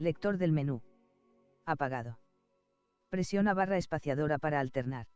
Lector del menú. Apagado. Presiona barra espaciadora para alternar.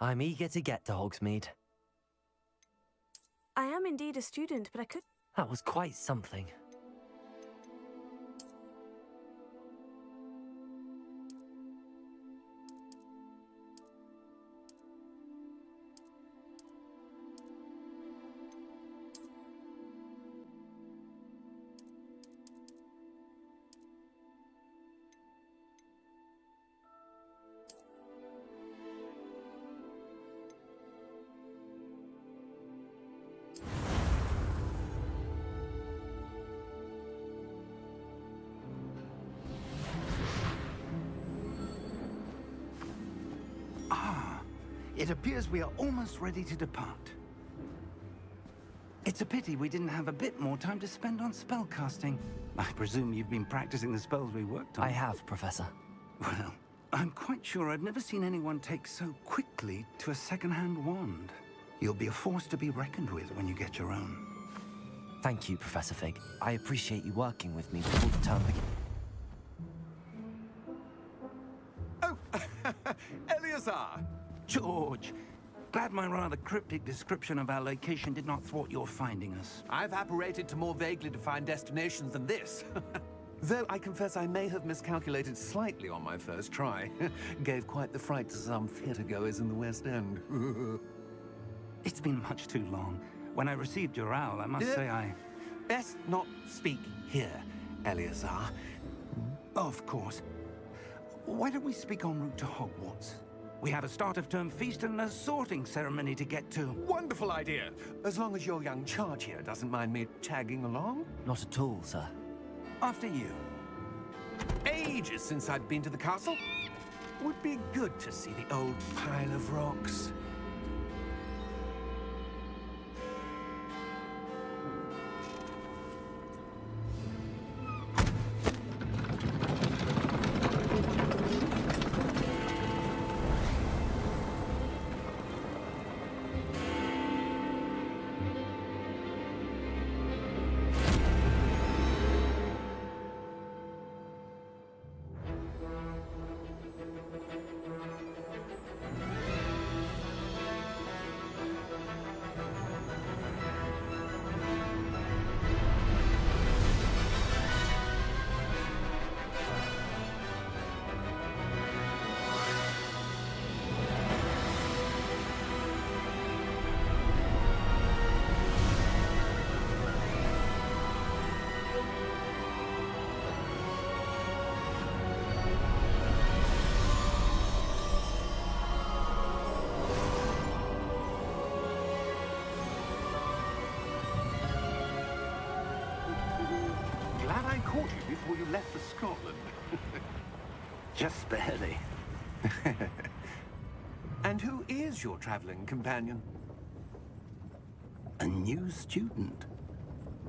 I'm eager to get to Hogsmeade. I am indeed a student, but I could... That was quite something. It appears we are almost ready to depart. It's a pity we didn't have a bit more time to spend on spellcasting. I presume you've been practicing the spells we worked on. I have, Professor. Well, I'm quite sure I've never seen anyone take so quickly to a second-hand wand. You'll be a force to be reckoned with when you get your own. Thank you, Professor Fig. I appreciate you working with me before the term begins. Oh, Eleazar! George! Glad my rather cryptic description of our location did not thwart your finding us. I've apparated to more vaguely defined destinations than this. Though I confess I may have miscalculated slightly on my first try. Gave quite the fright to some theatergoers in the West End. It's been much too long. When I received your owl, I must say I... Best not speak here, Eleazar. Of course. Why don't we speak en route to Hogwarts? We have a start-of-term feast and a sorting ceremony to get to. Wonderful idea! As long as your young charge here doesn't mind me tagging along. Not at all, sir. After you. Ages since I'd been to the castle. Would be good to see the old pile of rocks. Glad I caught you before you left for Scotland. Just barely. And who is your traveling companion? A new student.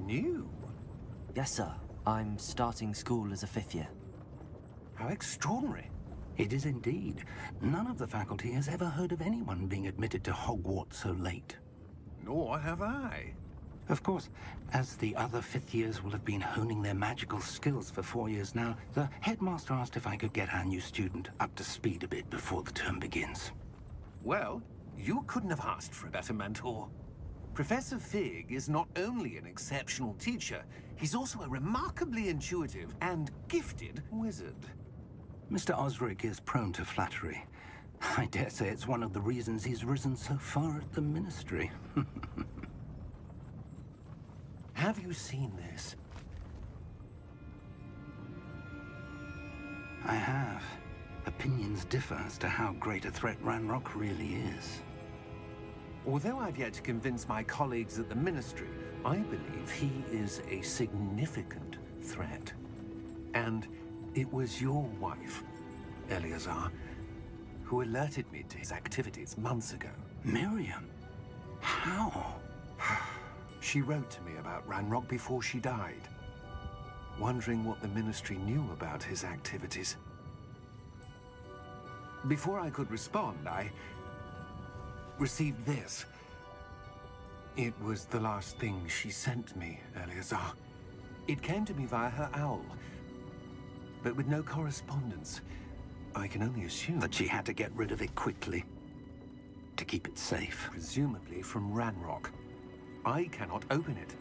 New? Yes, sir. I'm starting school as a 5th year. How extraordinary. It is indeed. None of the faculty has ever heard of anyone being admitted to Hogwarts so late. Nor have I. Of course, as the other 5th years will have been honing their magical skills for 4 years now, the headmaster asked if I could get our new student up to speed a bit before the term begins. Well, you couldn't have asked for a better mentor. Professor Fig is not only an exceptional teacher, he's also a remarkably intuitive and gifted wizard. Mr. Osric is prone to flattery. I dare say it's one of the reasons he's risen so far at the Ministry. Have you seen this? I have. Opinions differ as to how great a threat Ranrock really is. Although I've yet to convince my colleagues at the Ministry, I believe he is a significant threat. And it was your wife, Eleazar, who alerted me to his activities months ago. Miriam? How? She wrote to me about Ranrock before she died, wondering what the Ministry knew about his activities. Before I could respond, I received this. It was the last thing she sent me, Eleazar. It came to me via her owl, but with no correspondence. I can only assume That she had to get rid of it quickly. to keep it safe. Presumably from Ranrock. I cannot open it.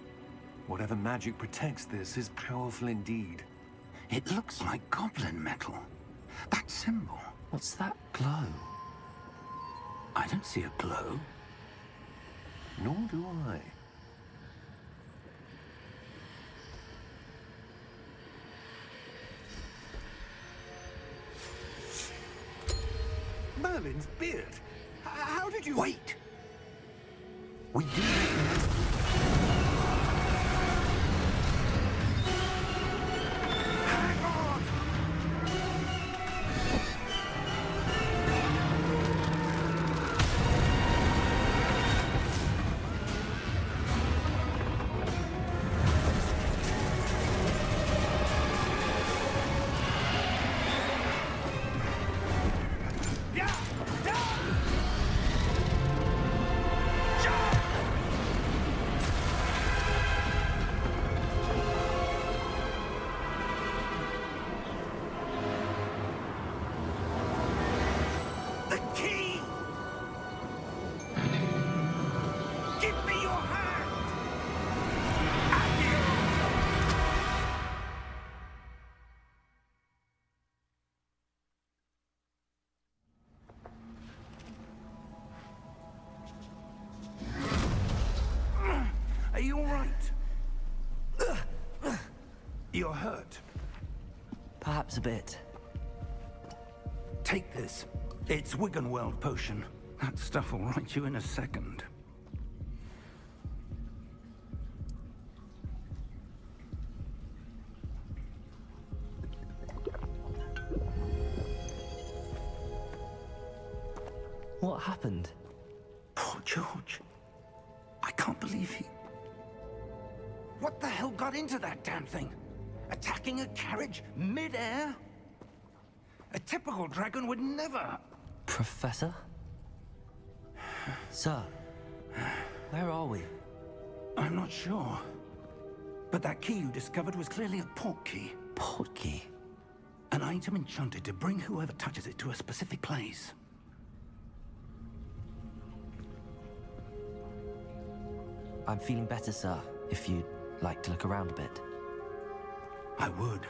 Whatever magic protects this is powerful indeed. It looks like goblin metal. That symbol. What's that glow? I don't see a glow. Nor do I. Merlin's beard! How did you... Wait! We do... Hang on! The key! Give me your hand! Are you all right? You're hurt. Perhaps a bit. Take this. It's Wiggenweld potion. That stuff will right you in a second. What happened? Poor George. I can't believe he... What the hell got into that damn thing? Attacking a carriage mid-air? A typical dragon would never... Professor? Sir, where are we? I'm not sure. But that key you discovered was clearly a port key. Port key? An item enchanted to bring whoever touches it to a specific place. I'm feeling better, sir, if you'd like to look around a bit. I would.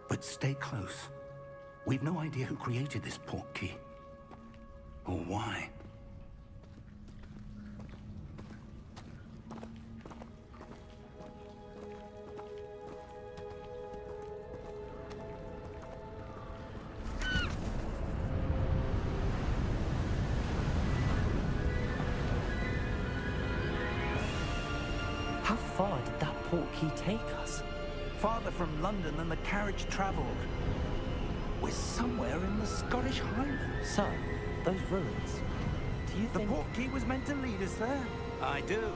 But stay close. We've no idea who created this port key. Or why. How far did that port key take us? Farther from London than the carriage travelled. We're somewhere in the Scottish Highlands. Sir, those ruins. Do you The think... port key was meant to lead us there? I do.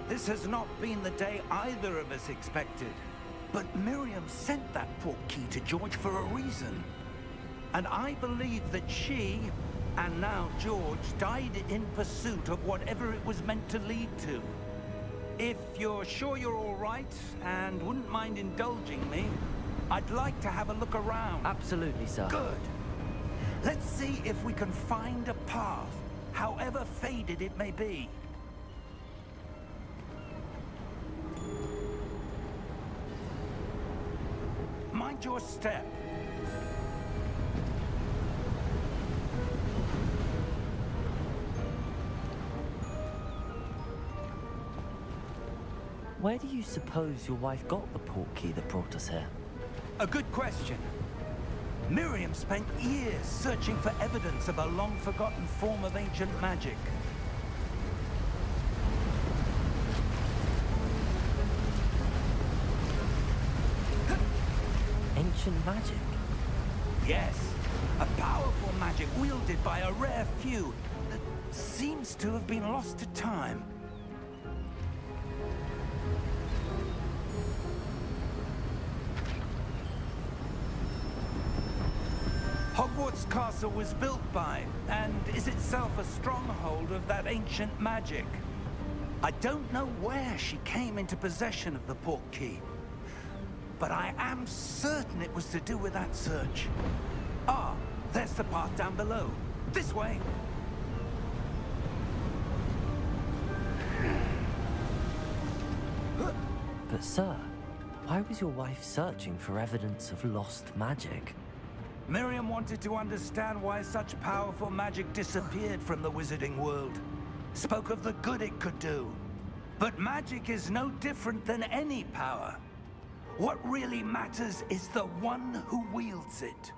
This has not been the day either of us expected. But Miriam sent that port key to George for a reason. And I believe that she, and now George, died in pursuit of whatever it was meant to lead to. If you're sure you're all right, and wouldn't mind indulging me, I'd like to have a look around. Absolutely, sir. Good. Let's see if we can find a path, however faded it may be. Mind your step. Where do you suppose your wife got the port key that brought us here? A good question. Miriam spent years searching for evidence of a long-forgotten form of ancient magic. Ancient magic? Yes, a powerful magic wielded by a rare few that seems to have been lost to time. Hogwarts Castle was built by, and is itself a stronghold of that ancient magic. I don't know where she came into possession of the port key, but I am certain it was to do with that search. Ah, there's the path down below. This way. But sir, why was your wife searching for evidence of lost magic? Miriam wanted to understand why such powerful magic disappeared from the wizarding world. Spoke of the good it could do. But magic is no different than any power. What really matters is the one who wields it.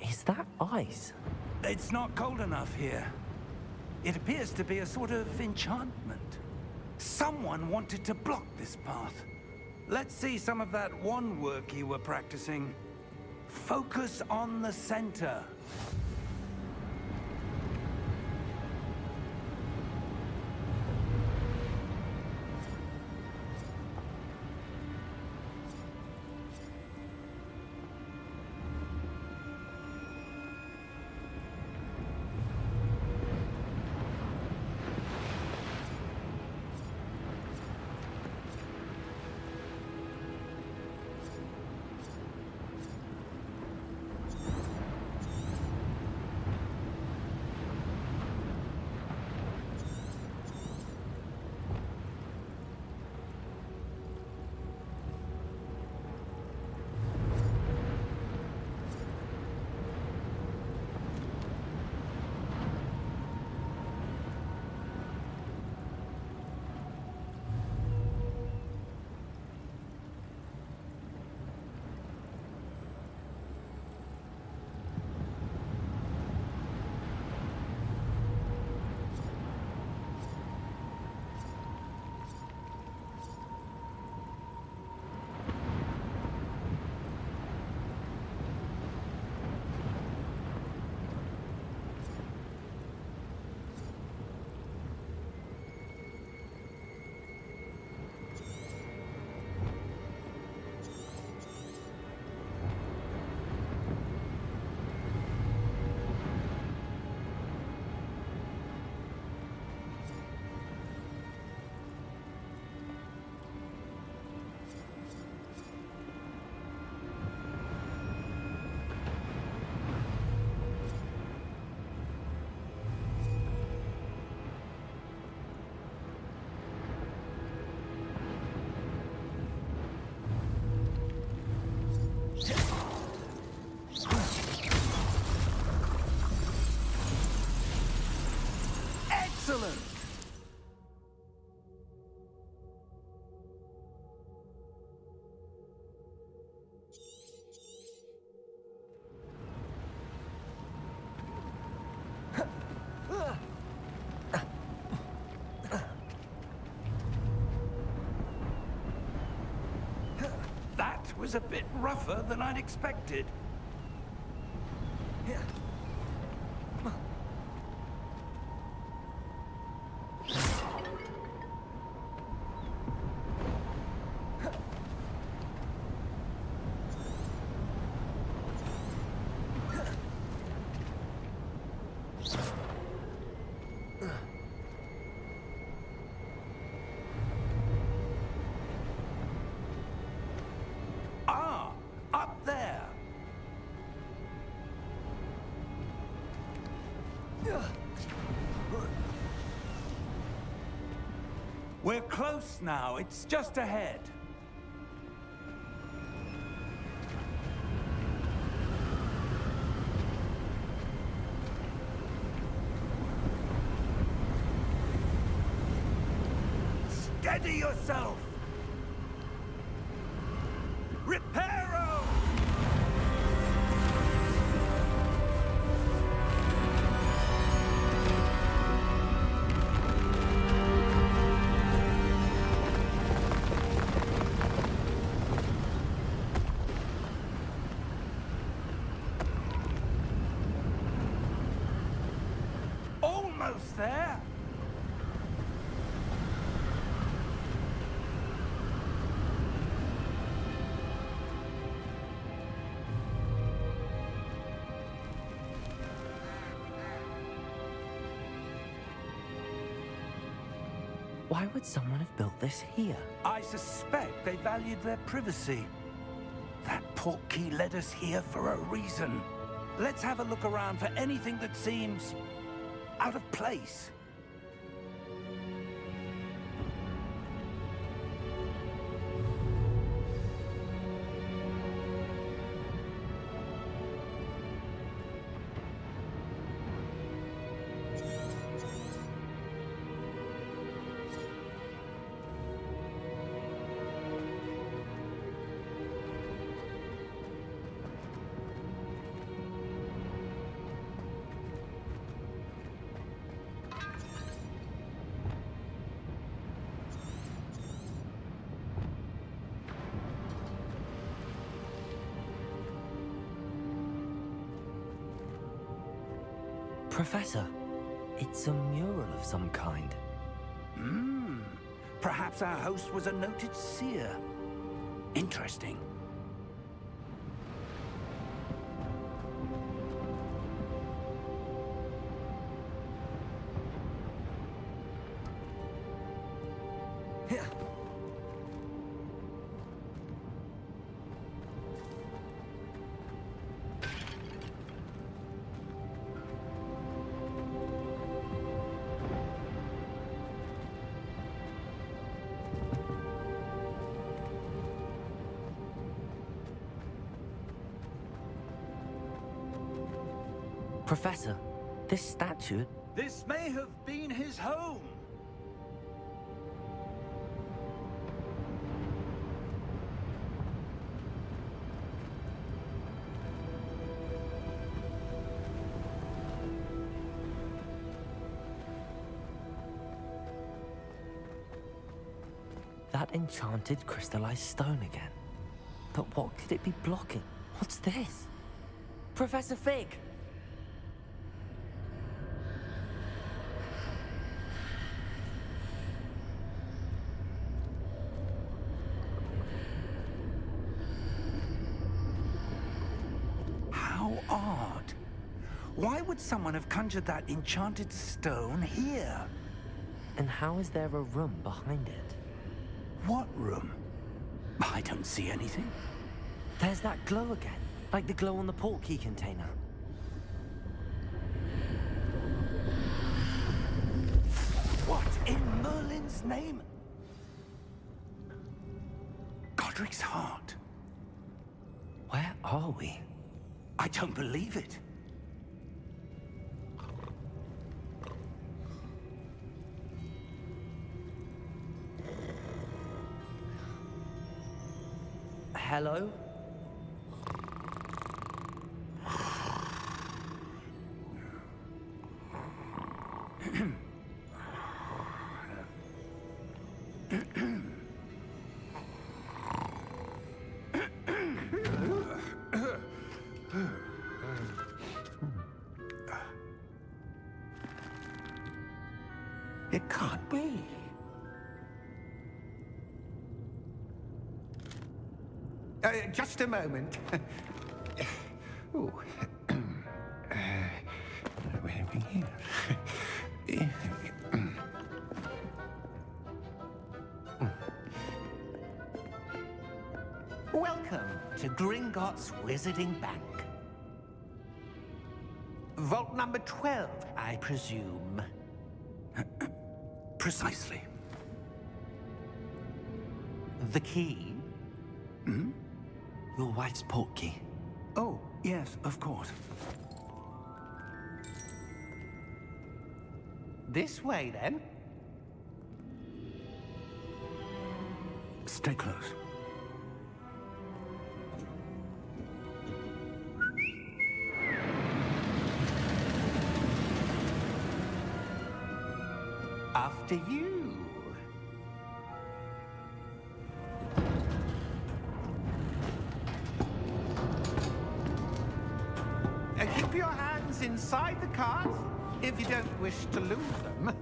Is that ice? It's not cold enough here. It appears to be a sort of enchantment. Someone wanted to block this path. Let's see some of that wand work you were practicing. Focus on the center. Excellent! That was a bit rougher than I'd expected. Ah, up there. We're close now. It's just ahead. Steady yourself! Reparo! Almost there! Why would someone have built this here? I suspect they valued their privacy. That portkey led us here for a reason. Let's have a look around for anything that seems out of place. Professor, it's a mural of some kind. Perhaps our host was a noted seer. Interesting. Professor, this statue... This may have been his home. That enchanted crystallized stone again. But what could it be blocking? What's this? Professor Fig! How odd. Why would someone have conjured that enchanted stone here? And how is there a room behind it? What room? I don't see anything. There's that glow again, like the glow on the portkey container. What in Merlin's name? Godric's heart. Where are we? I don't believe it. Hello? It can't be. Just a moment. Ooh. Where are we here? Welcome to Gringotts Wizarding Bank. Vault number 12, I presume. Precisely. The key? Your wife's portkey. Oh, yes, of course. This way, then. Stay close. After you. Keep your hands inside the cart if you don't wish to lose them.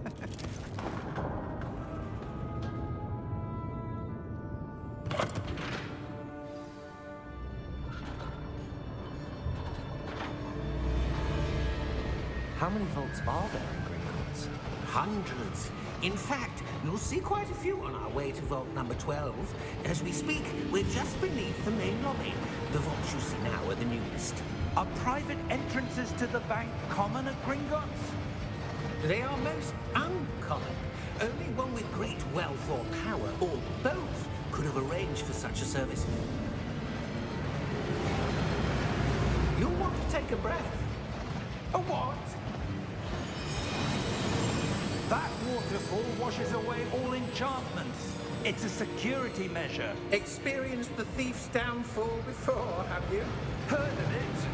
How many vaults are there in Gringotts? Hundreds. In fact, you'll see quite a few on our way to vault number 12. As we speak, we're just beneath the main lobby. The vaults you see now are the newest. Are private entrances to the bank common at Gringotts? They are most uncommon. Only one with great wealth or power, or both, could have arranged for such a service. You'll want to take a breath. A what? That waterfall washes away all enchantments. It's a security measure. Experienced the thief's downfall before, have you? Heard of it?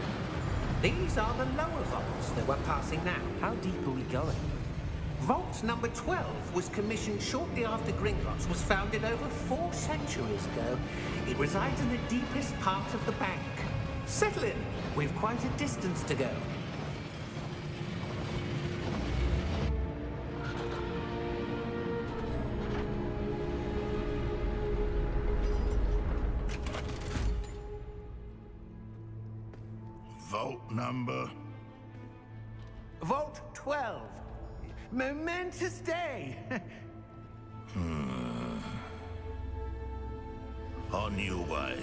These are the lower vaults that we're passing now. How deep are we going? Vault number 12 was commissioned shortly after Gringotts was founded over 4 centuries ago. It resides in the deepest part of the bank. Settle in. We've quite a distance to go. vault number? Vault 12. Momentous day. On your way.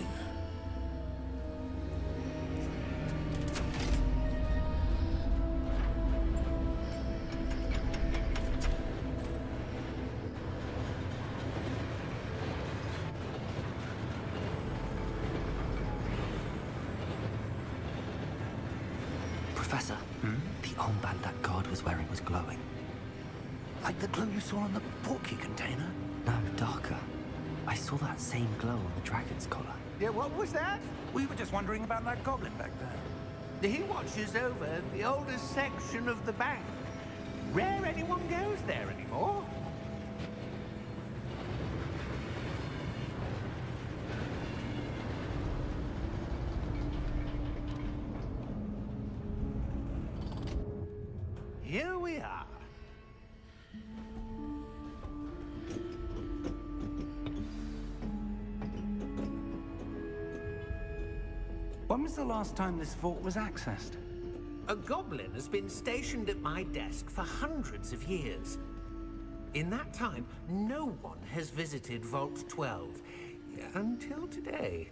Professor, the armband that guard was wearing was glowing. Like the glow you saw on the portkey container? No, darker. I saw that same glow on the dragon's collar. Yeah, what was that? We were just wondering about that goblin back there. He watches over the oldest section of the bank. Rare anyone goes there anymore. Here we are. When was the last time this vault was accessed? A goblin has been stationed at my desk for hundreds of years. In that time, no one has visited Vault 12 until today.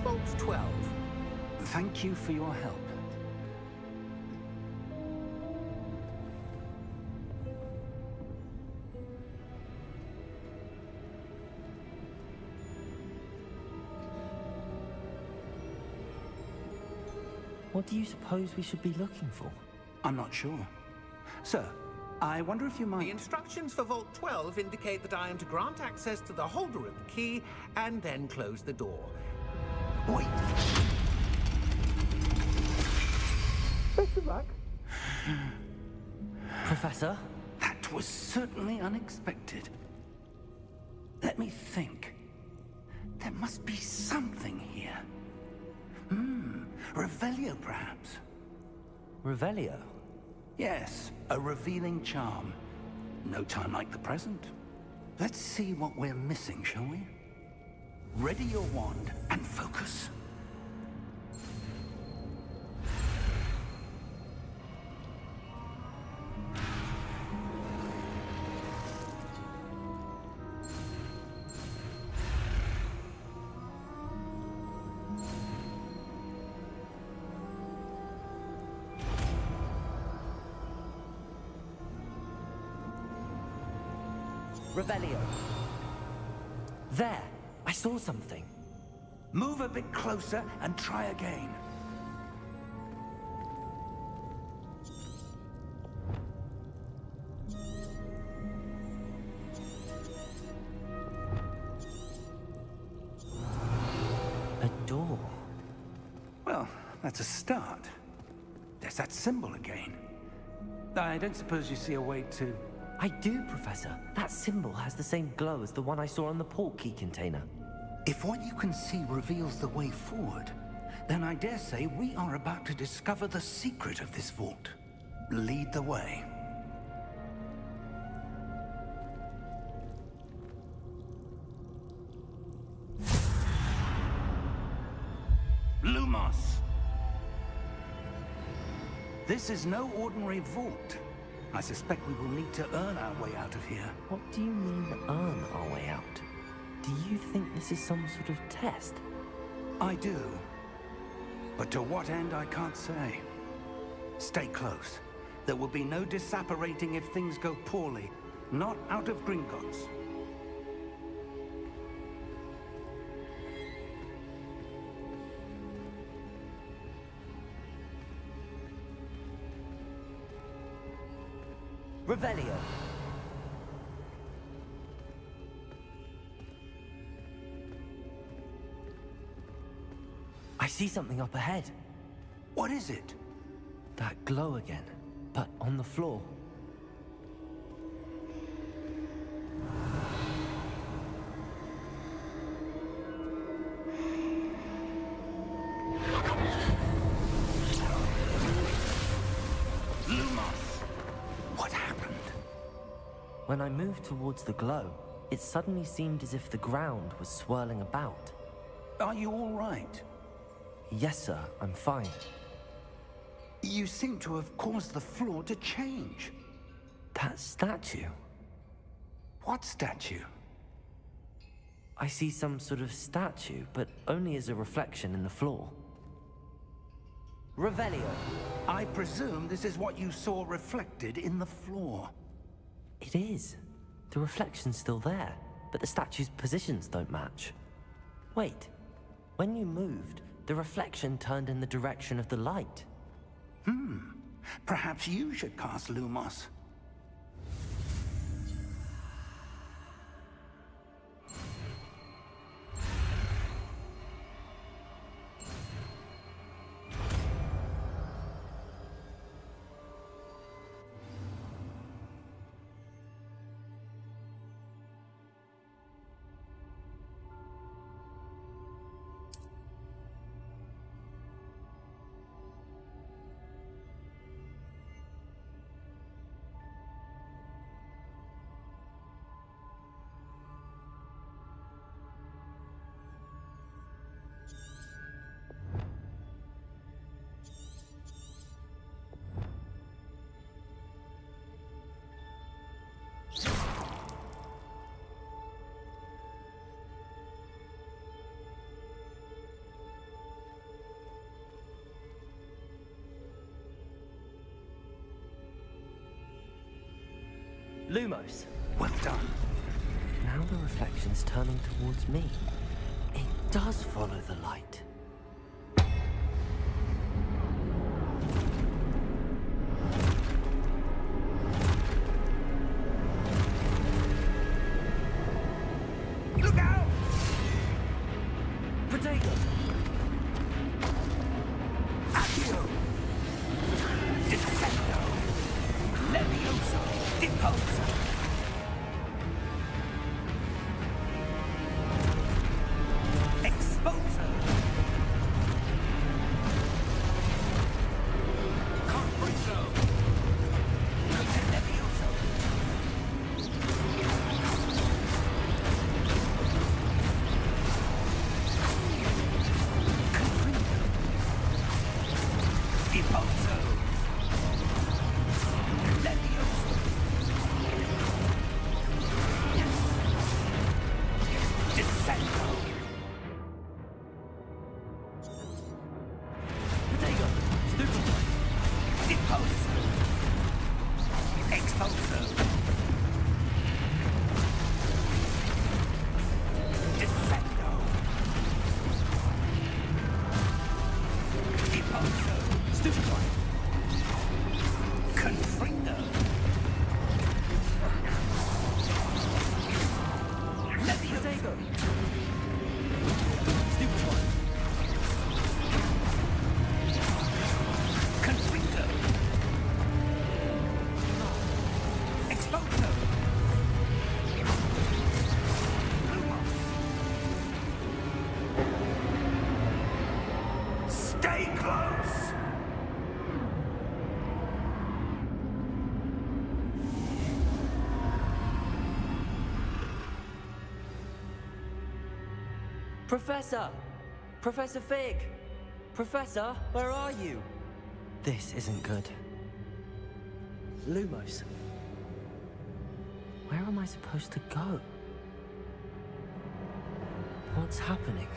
Vault 12. Thank you for your help. What do you suppose we should be looking for? I'm not sure. Sir, I wonder if you The might... instructions for Vault 12 indicate that I am to grant access to the holder of the key and then close the door. Wait! Best of luck. Professor? That was certainly unexpected. Let me think. There must be something here. Revelio, perhaps? Revelio? Yes, a revealing charm. No time like the present. Let's see what we're missing, shall we? Ready your wand and focus. Revelio. There! I saw something. Move a bit closer and try again. A door. Well, that's a start. There's that symbol again. I don't suppose you see a way to... I do, Professor. That symbol has the same glow as the one I saw on the portkey container. If what you can see reveals the way forward, then I dare say we are about to discover the secret of this vault. Lead the way. Lumos! This is no ordinary vault. I suspect we will need to earn our way out of here. What do you mean, earn our way out? Do you think this is some sort of test? I do. But to what end, I can't say. Stay close. There will be no disapparating if things go poorly. Not out of Gringotts. Revelio. I see something up ahead. What is it? That glow again, but on the floor. Lumos! When I moved towards the glow, it suddenly seemed as if the ground was swirling about. Are you all right? Yes, sir, I'm fine. You seem to have caused the floor to change. That statue? What statue? I see some sort of statue, but only as a reflection in the floor. Revelio. I presume this is what you saw reflected in the floor. It is. The reflection's still there, but the statue's positions don't match. Wait. When you moved, the reflection turned in the direction of the light. Perhaps you should cast Lumos. Lumos. Well done. Now the reflection's turning towards me. It does follow the light. Look out! Potato! Accio! Descendo! Levioso! Deposo! Exposo! Compreso! Levioso! Deposo! Levioso! Descendo! Potato! Stupefy! Deposo! Exposo! Descendo! Deposo! Stupefy! Confrindo! Levioso! Potato! Stupefy! Confrindo! Exposo! Lumos! Stay close! Professor! Professor Fig! Professor, where are you? This isn't good. Lumos. Where am I supposed to go? What's happening?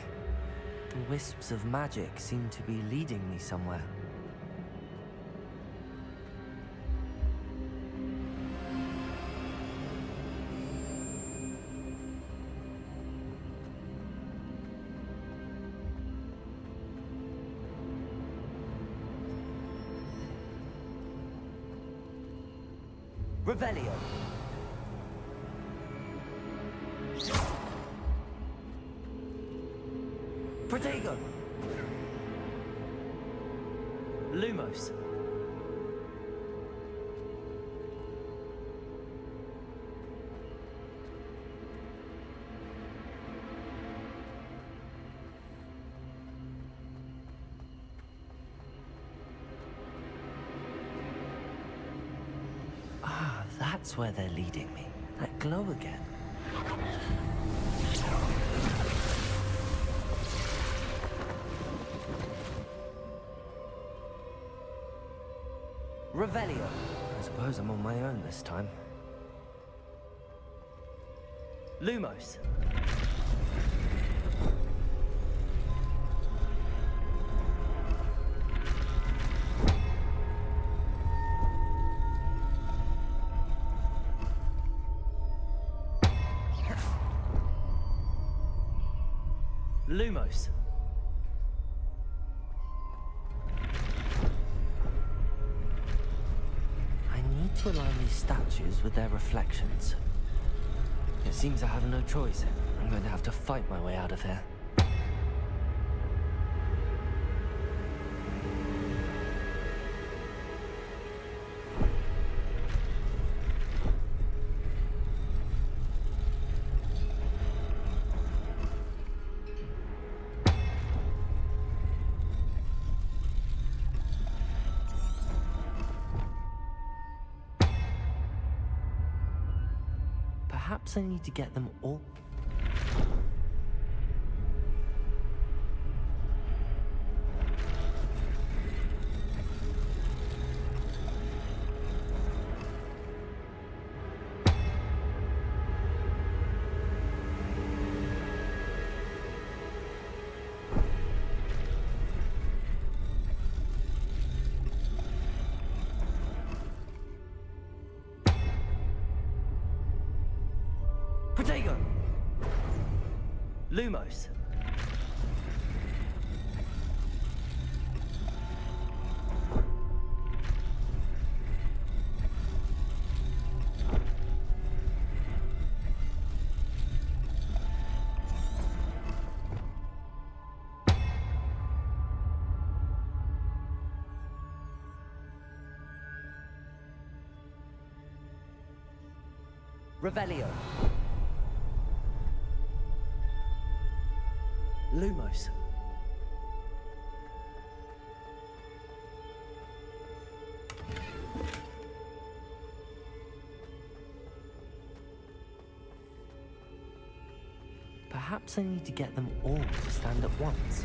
The wisps of magic seem to be leading me somewhere. Revelio. Protego. Lumos. Ah, that's where they're leading me. That glow again. Revelio. I suppose I'm on my own this time. Lumos. Lumos. I need to align these statues with their reflections. It seems I have no choice. I'm going to have to fight my way out of here. Perhaps I need to get them all. Protego! Lumos. Revelio. Lumos. Perhaps I need to get them all to stand at once.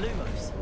Lumos.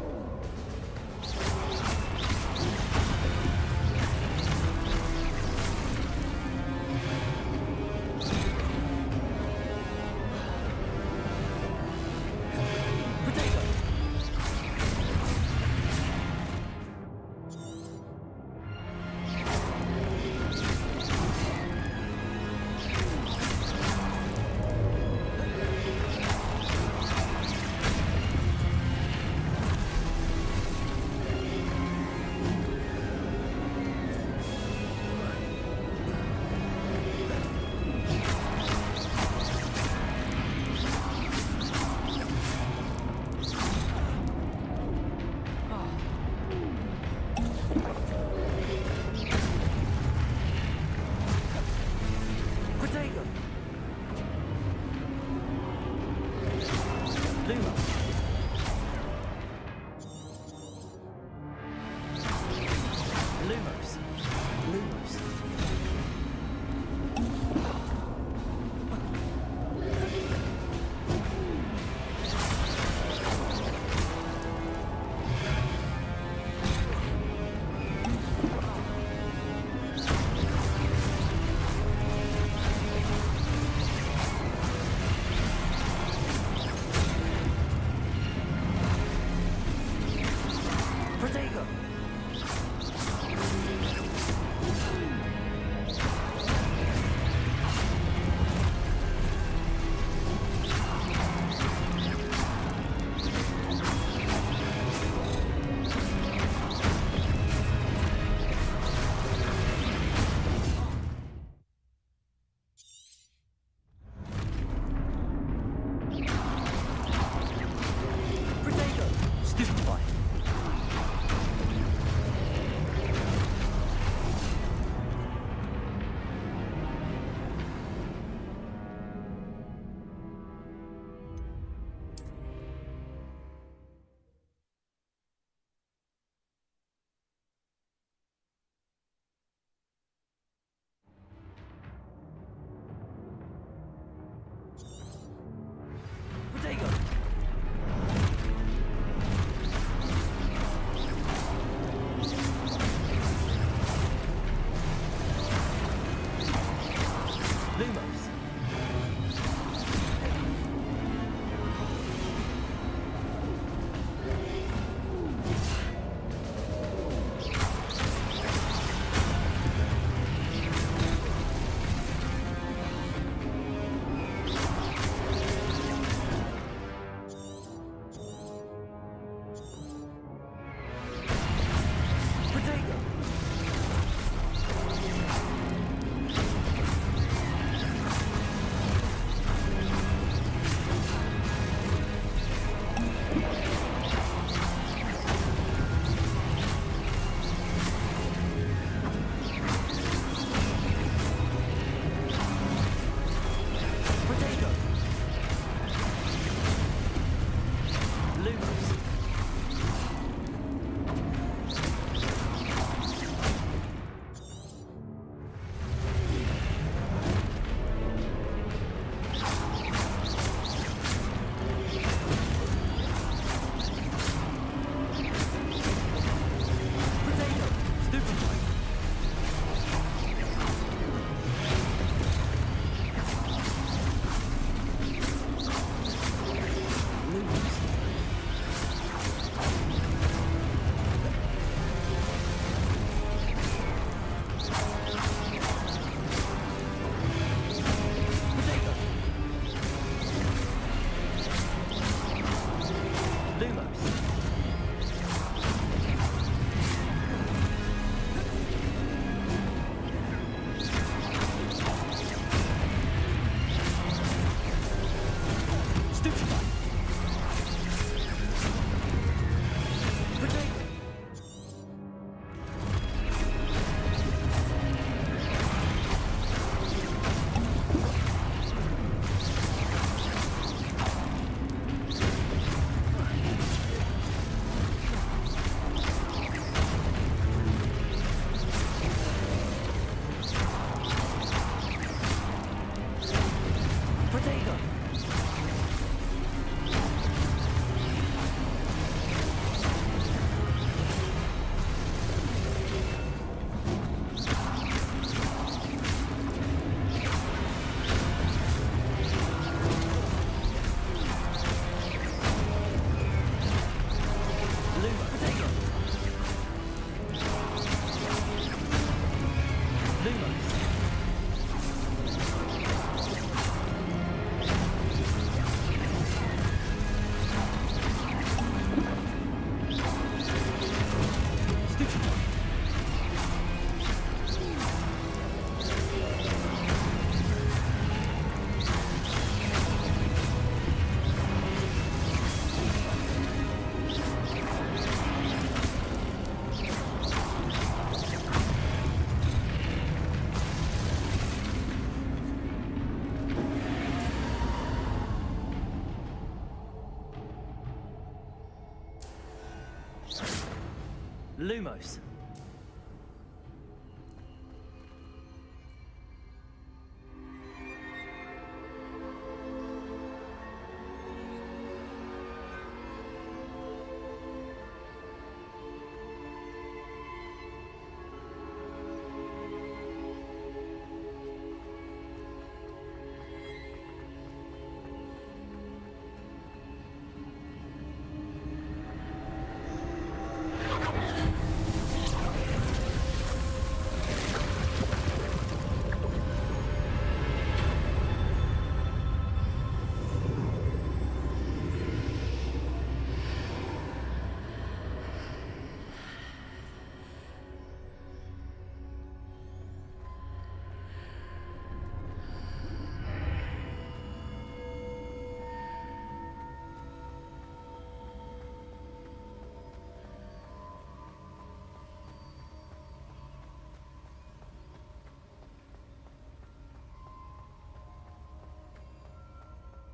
Lumos.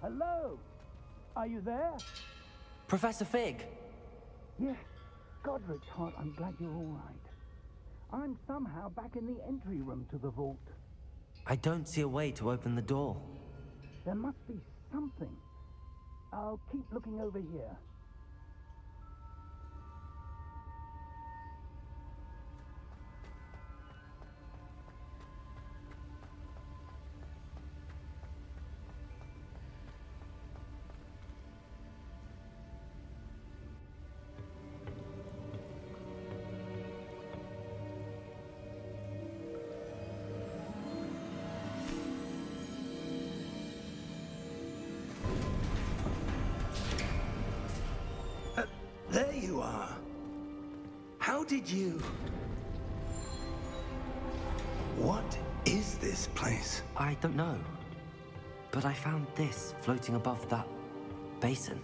Hello? Are you there? Professor Fig! Yes. Godric's heart, I'm glad you're all right. I'm somehow back in the entry room to the vault. I don't see a way to open the door. There must be something. I'll keep looking over here. There you are. How did you... What is this place? I don't know. But I found this floating above that basin.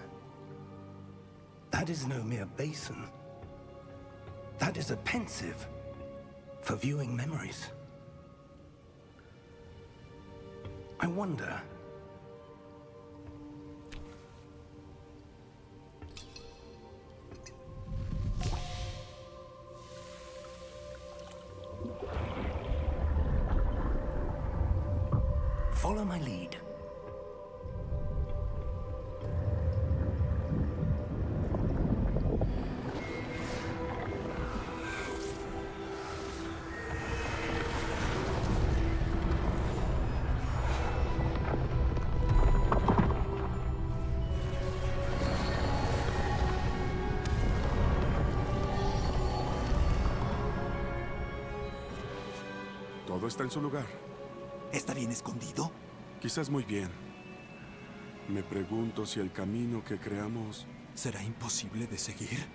That is no mere basin. That is a pensive for viewing memories. I wonder... Follow my lead. Todo está en su lugar. ¿Está bien escondido? Quizás muy bien. Me pregunto si el camino que creamos... ¿Será imposible de seguir?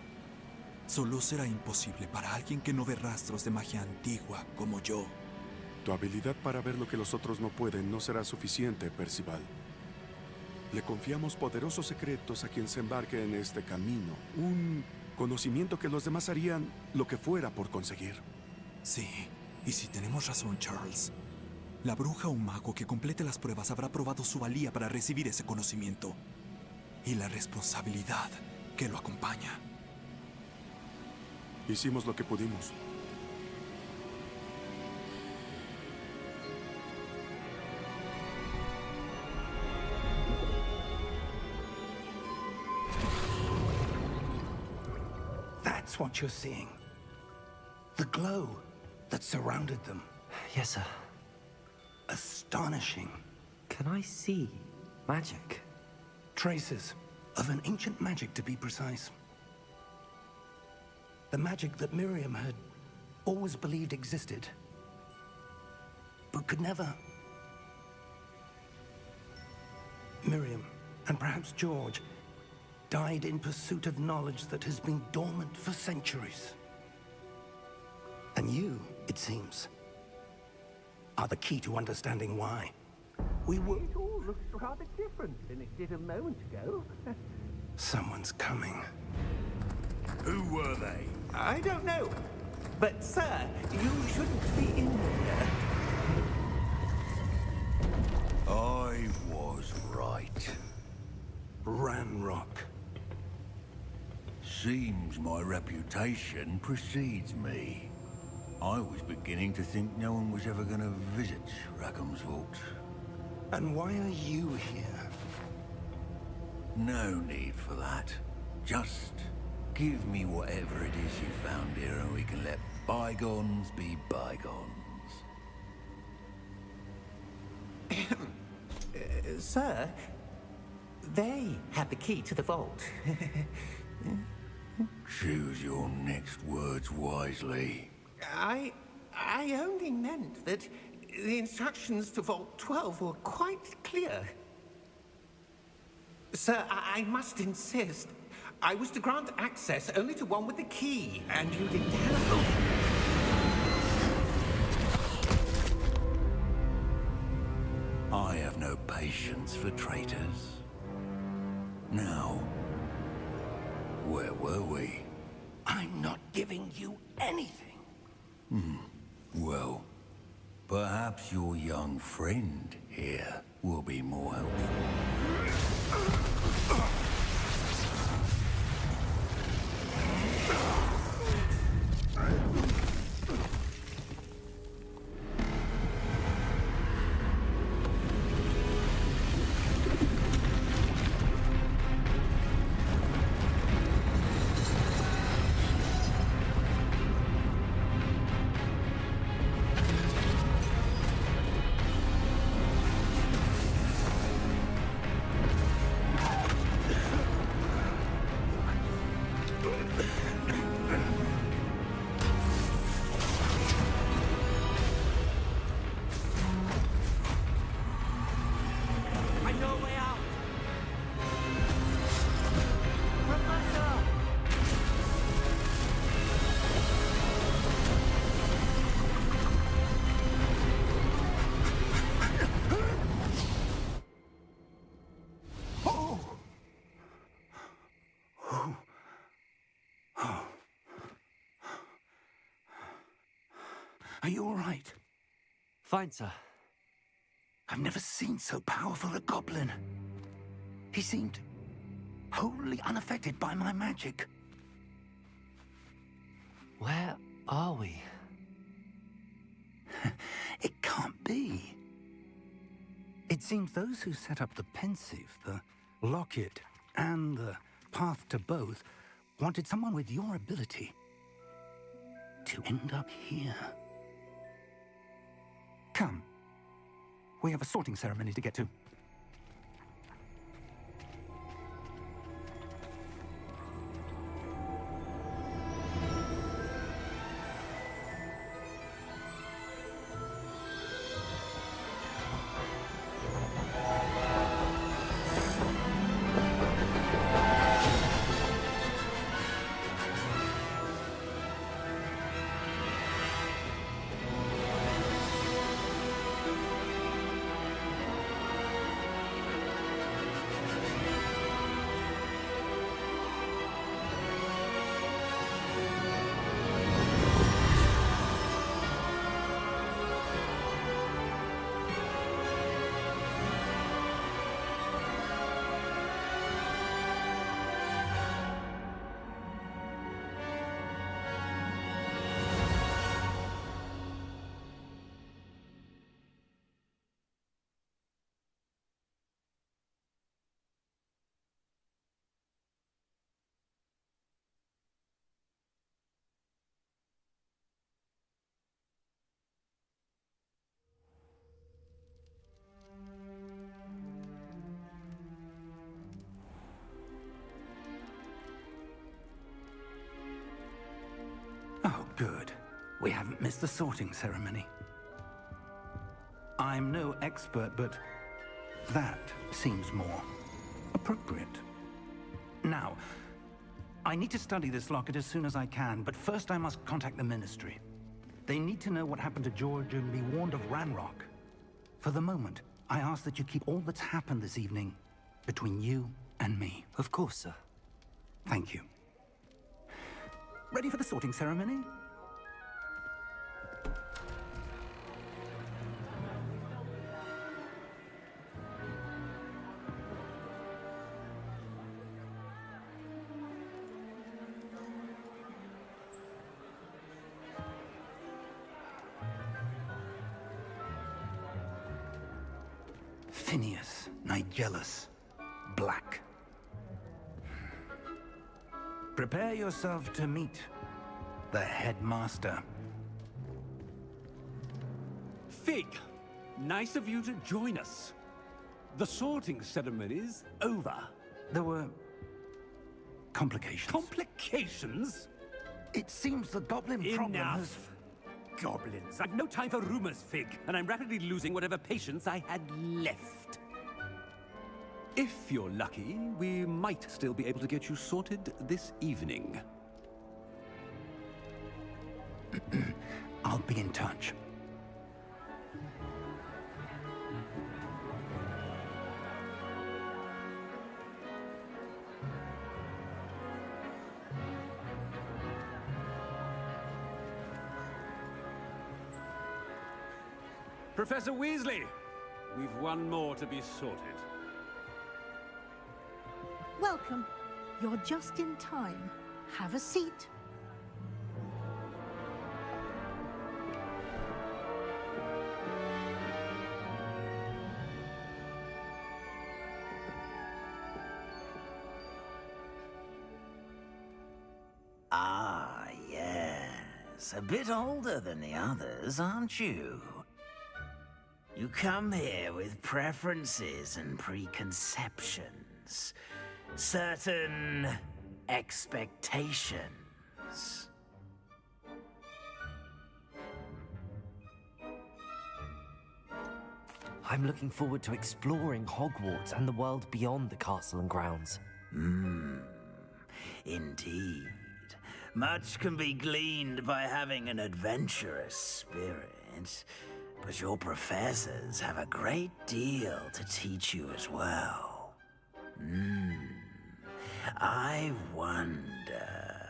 Solo será imposible para alguien que no ve rastros de magia antigua como yo. Tu habilidad para ver lo que los otros no pueden no será suficiente, Percival. Le confiamos poderosos secretos a quien se embarque en este camino. Un conocimiento que los demás harían lo que fuera por conseguir. Sí, y si tenemos razón, Charles, la bruja o mago que complete las pruebas habrá probado su valía para recibir ese conocimiento y la responsabilidad que lo acompaña. Hicimos lo que pudimos. That's what you're seeing. The glow that surrounded them. Yes, sir. Astonishing. Can I see magic? Traces of an ancient magic, to be precise. The magic that Miriam had always believed existed, but could never. Miriam, and perhaps George, died in pursuit of knowledge that has been dormant for centuries. And you, it seems, are the key to understanding why. We were... It all looks rather different than it did a moment ago. Someone's coming. Who were they? I don't know. But, sir, you shouldn't be in here. I was right. Ranrock. Seems my reputation precedes me. I was beginning to think no one was ever going to visit Rackham's vault. And why are you here? No need for that. Just give me whatever it is you found here and we can let bygones be bygones. Sir, they have the key to the vault. Choose your next words wisely. I only meant that the instructions to Vault 12 were quite clear. Sir, I must insist. I was to grant access only to one with the key, and you didn't have... I have no patience for traitors. Now, where were we? I'm not giving you anything. Well, perhaps your young friend here will be more helpful. Are you all right? Fine, sir. I've never seen so powerful a goblin. He seemed wholly unaffected by my magic. Where are we? It can't be. It seems those who set up the pensive, the locket, and the path to both wanted someone with your ability to end up here. Come. We have a sorting ceremony to get to. Oh, good. We haven't missed the sorting ceremony. I'm no expert, but that seems more appropriate. Now, I need to study this locket as soon as I can, but first I must contact the Ministry. They need to know what happened to George and be warned of Ranrock. For the moment, I ask that you keep all that's happened this evening between you and me. Of course, sir. Thank you. Ready for the sorting ceremony? Phineas, Nigellus, Black. Prepare yourself to meet the headmaster. Fig, nice of you to join us. The sorting ceremony's over. There were complications. Complications? It seems the goblin problem has... Enough! Goblins. I've no time for rumors, Fig, and I'm rapidly losing whatever patience I had left. If you're lucky, we might still be able to get you sorted this evening. I'll be in touch. Professor Weasley, we've one more to be sorted. Welcome. You're just in time. Have a seat. Ah, yes. A bit older than the others, aren't you? You come here with preferences and preconceptions. Certain expectations. I'm looking forward to exploring Hogwarts and the world beyond the castle and grounds. Indeed. Much can be gleaned by having an adventurous spirit, but your professors have a great deal to teach you as well. I wonder...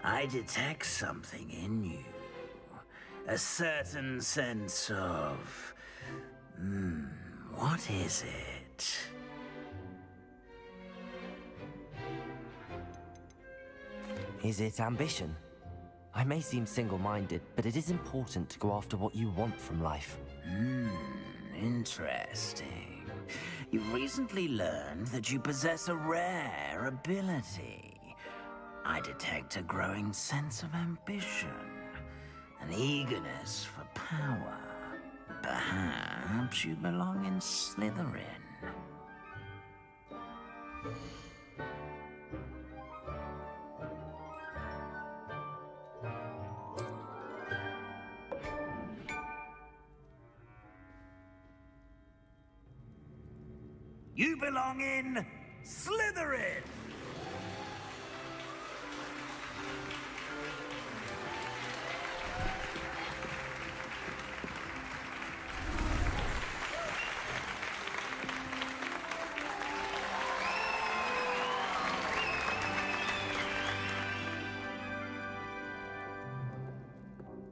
I detect something in you. A certain sense of... what is it? Is it ambition? I may seem single-minded, but it is important to go after what you want from life. Interesting. You've recently learned that you possess a rare ability. I detect a growing sense of ambition, an eagerness for power. Perhaps you belong in Slytherin. You belong in Slytherin!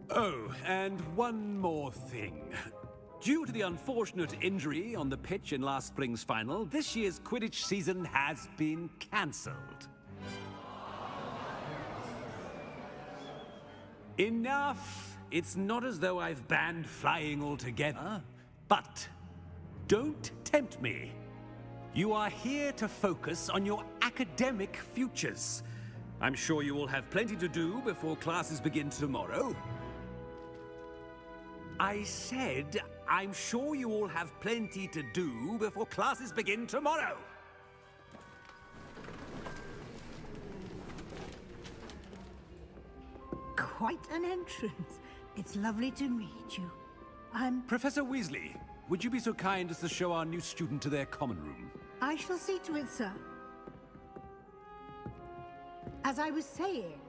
Oh, and one more thing. Due to the unfortunate injury on the pitch in last spring's final, this year's Quidditch season has been cancelled. Enough! It's not as though I've banned flying altogether, but don't tempt me. You are here to focus on your academic futures. I'm sure you will have plenty to do before classes begin tomorrow. I said, I'm sure you all have plenty to do before classes begin tomorrow. Quite an entrance. It's lovely to meet you. Professor Weasley, would you be so kind as to show our new student to their common room? I shall see to it, sir. As I was saying,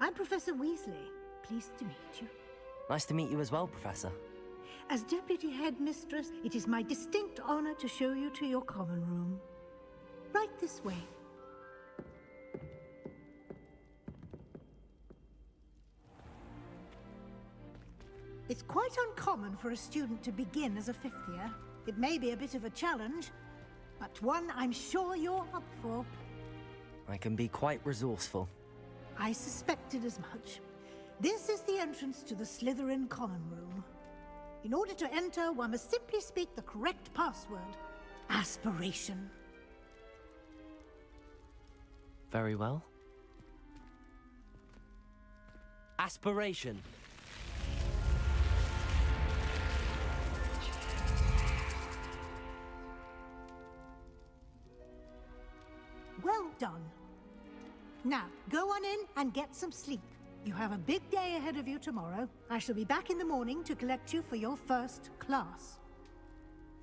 I'm Professor Weasley. Pleased to meet you. Nice to meet you as well, Professor. As Deputy Headmistress, it is my distinct honor to show you to your common room. Right this way. It's quite uncommon for a student to begin as a fifth year. It may be a bit of a challenge, but one I'm sure you're up for. I can be quite resourceful. I suspected as much. This is the entrance to the Slytherin common room. In order to enter, one must simply speak the correct password. Aspiration. Very well. Aspiration. Well done. Now, go on in and get some sleep. You have a big day ahead of you tomorrow. I shall be back in the morning to collect you for your first class.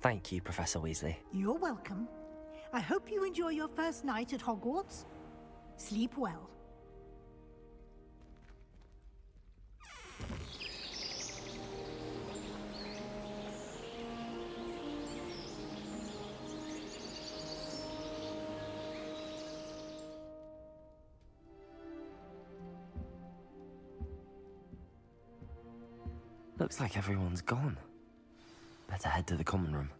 Thank you, Professor Weasley. You're welcome. I hope you enjoy your first night at Hogwarts. Sleep well. Looks like everyone's gone. Better head to the common room.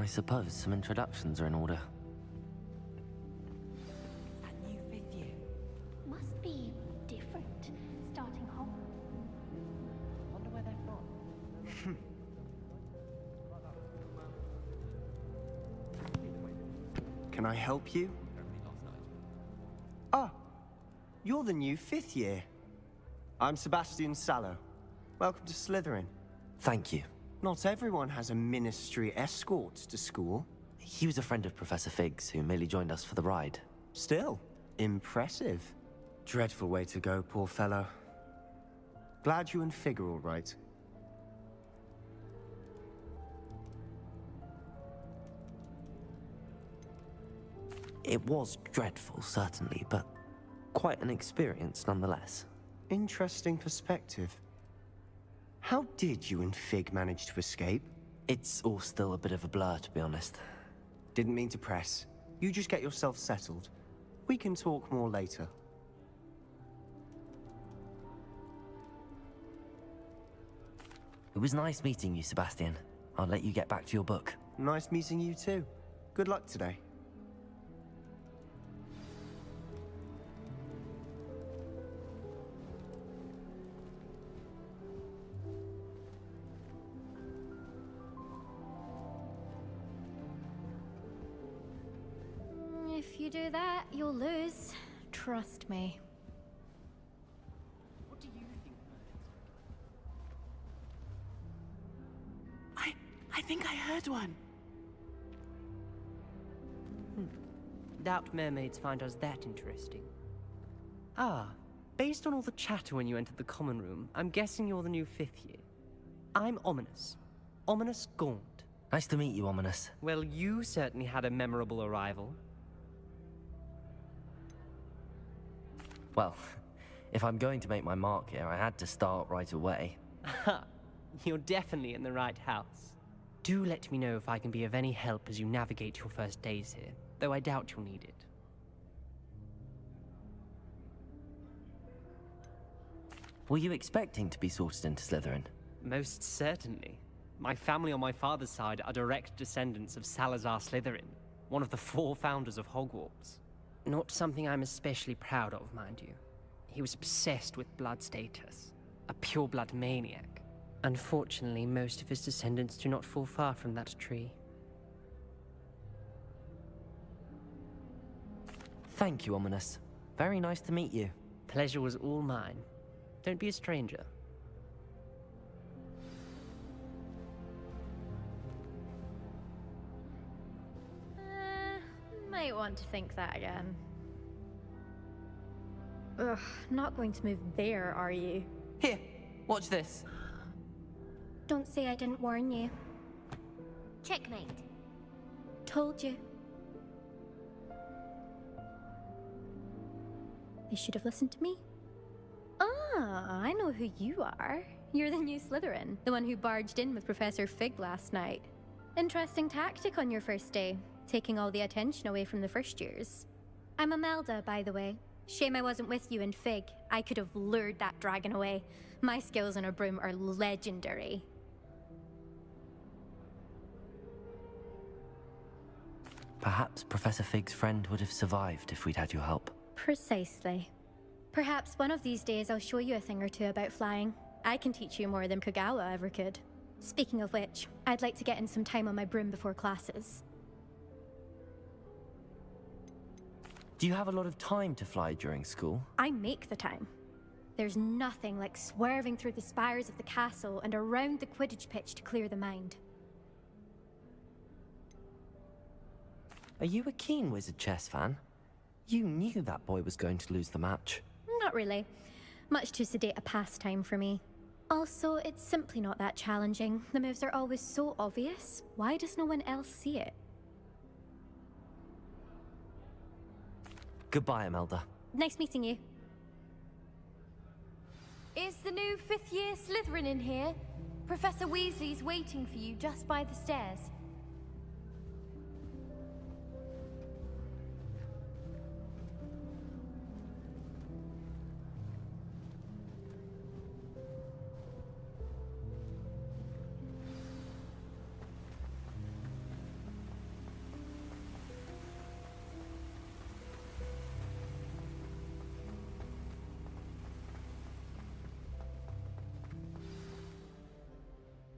I suppose some introductions are in order. A new fifth year. Must be different, starting home. Wonder where they're from. Can I help you? Ah, you're the new fifth year. I'm Sebastian Sallow. Welcome to Slytherin. Thank you. Not everyone has a ministry escort to school. He was a friend of Professor Fig's who merely joined us for the ride. Still, impressive. Dreadful way to go, poor fellow. Glad you and Fig are all right. It was dreadful, certainly, but quite an experience nonetheless. Interesting perspective. How did you and Fig manage to escape? It's all still a bit of a blur, to be honest. Didn't mean to press. You just get yourself settled. We can talk more later. It was nice meeting you, Sebastian. I'll let you get back to your book. Nice meeting you too. Good luck today. If you do that, you'll lose. Trust me. What do you think I think I heard one. Doubt mermaids find us that interesting. Ah, based on all the chatter when you entered the common room, I'm guessing you're the new 5th year. I'm Ominous. Ominous Gaunt. Nice to meet you, Ominous. Well, you certainly had a memorable arrival. Well, if I'm going to make my mark here, I had to start right away. Ha! You're definitely in the right house. Do let me know if I can be of any help as you navigate your first days here, though I doubt you'll need it. Were you expecting to be sorted into Slytherin? Most certainly. My family on my father's side are direct descendants of Salazar Slytherin, one of the 4 founders of Hogwarts. Not something I'm especially proud of, mind you. He was obsessed with blood status, a pure-blood maniac. Unfortunately, most of his descendants do not fall far from that tree. Thank you, Ominous. Very nice to meet you. Pleasure was all mine. Don't be a stranger. Might want to think that again. Ugh, not going to move there, are you? Here, watch this. Don't say I didn't warn you. Checkmate. Told you. You should have listened to me. Ah, I know who you are. You're the new Slytherin, the one who barged in with Professor Fig last night. Interesting tactic on your first day, taking all the attention away from the first years. I'm Imelda, by the way. Shame I wasn't with you and Fig. I could have lured that dragon away. My skills on a broom are legendary. Perhaps Professor Fig's friend would have survived if we'd had your help. Precisely. Perhaps one of these days I'll show you a thing or two about flying. I can teach you more than Kogawa ever could. Speaking of which, I'd like to get in some time on my broom before classes. Do you have a lot of time to fly during school? I make the time. There's nothing like swerving through the spires of the castle and around the Quidditch pitch to clear the mind. Are you a keen Wizard chess fan? You knew that boy was going to lose the match. Not really. Much too sedate a pastime for me. Also, it's simply not that challenging. The moves are always so obvious. Why does no one else see it? Goodbye, Imelda. Nice meeting you. Is the new 5th year Slytherin in here? Professor Weasley's waiting for you just by the stairs.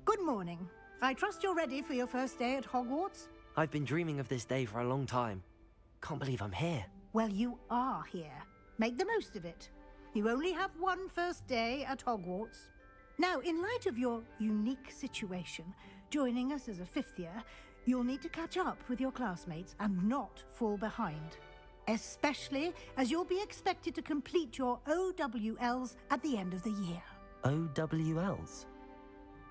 Good morning. I trust you're ready for your first day at Hogwarts? I've been dreaming of this day for a long time. Can't believe I'm here. Well, you are here. Make the most of it. You only have one first day at Hogwarts. Now, in light of your unique situation, joining us as a 5th year, you'll need to catch up with your classmates and not fall behind. Especially as you'll be expected to complete your OWLs at the end of the year. OWLs?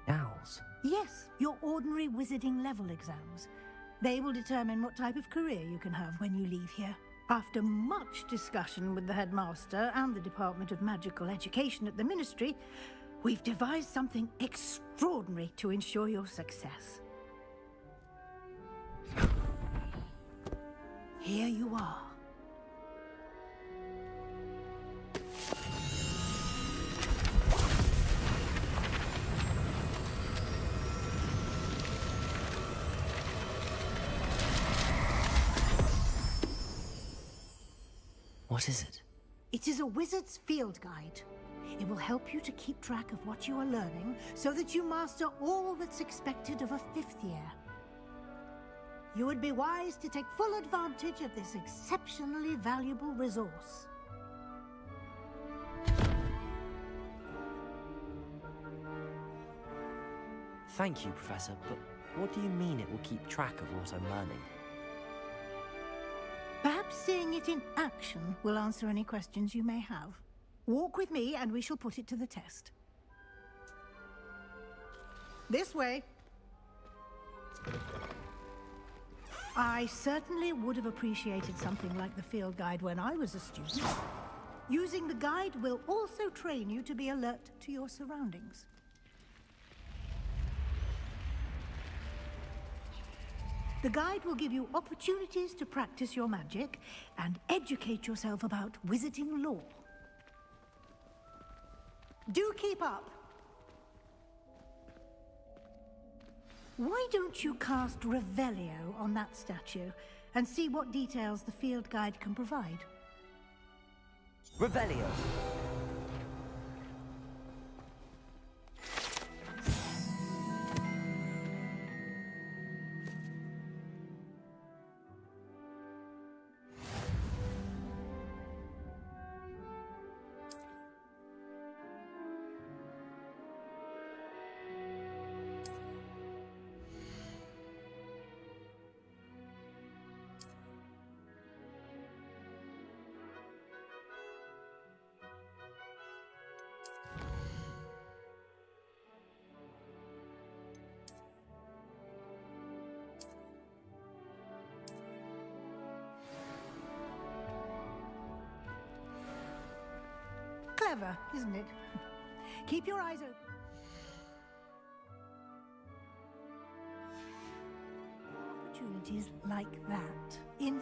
Owls? Yes, your ordinary wizarding level exams. They will determine what type of career you can have when you leave here. After much discussion with the headmaster and the Department of Magical Education at the Ministry, we've devised something extraordinary to ensure your success. Here you are. What is it? It is a wizard's field guide. It will help you to keep track of what you are learning so that you master all that's expected of a 5th year. You would be wise to take full advantage of this exceptionally valuable resource. Thank you, Professor, but what do you mean it will keep track of what I'm learning? Perhaps seeing it in action will answer any questions you may have. Walk with me and we shall put it to the test. This way. I certainly would have appreciated something like the field guide when I was a student. Using the guide will also train you to be alert to your surroundings. The guide will give you opportunities to practice your magic and educate yourself about wizarding lore. Do keep up. Why don't you cast Revelio on that statue and see what details the field guide can provide? Revelio! Clever, isn't it? Keep your eyes open. Opportunities like that in